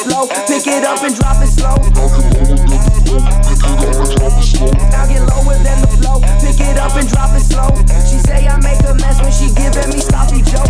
flow, pick it up and drop it slow. Now get lower than the flow, pick it up and drop it slow. She say I make a mess when she giving me sloppy Joe.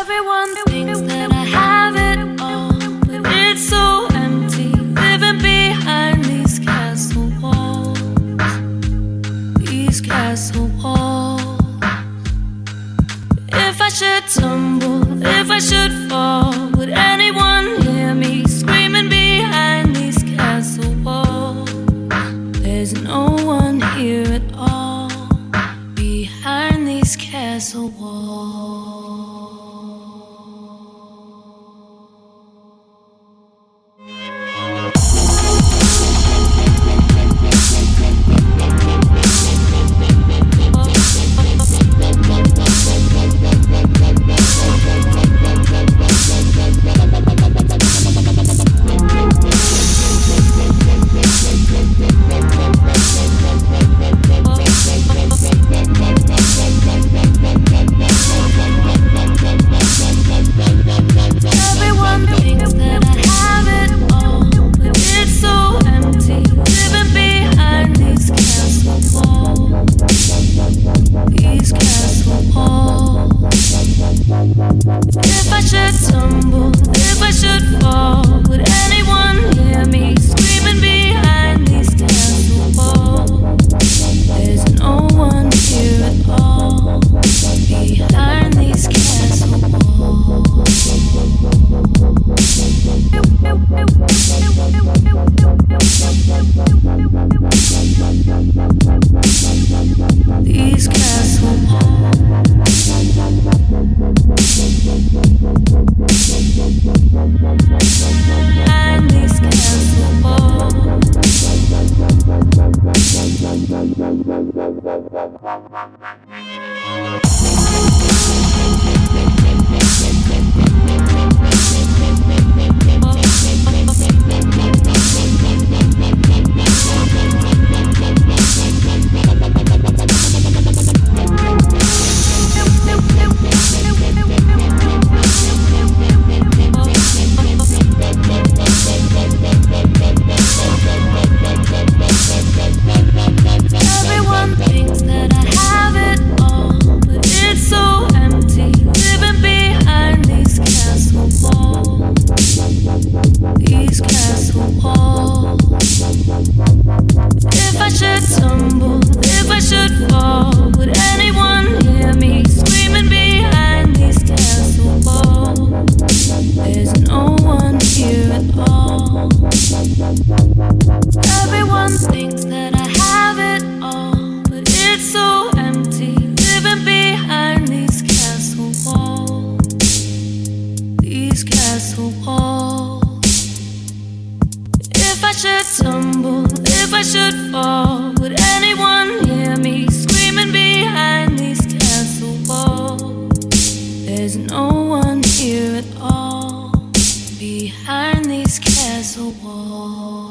Everyone thinks that I have it all, but it's so empty, living behind these castle walls. These castle walls. If I should tumble, if I should fall, would anyone hear me screaming behind these castle walls? There's no one here at all, behind these castle walls. Everyone thinks that I have it all, but it's so empty. Living behind these castle walls. These castle walls. If I should stumble, if I should fall, would anyone hear me screaming behind these castle walls? There's no one here at all. Everyone thinks that I have it all, but it's so empty. Living behind these castle walls. These castle walls. If I should stumble, if I should fall, would anyone hear me screaming behind these castle walls? There's no one here at all behind these castle walls.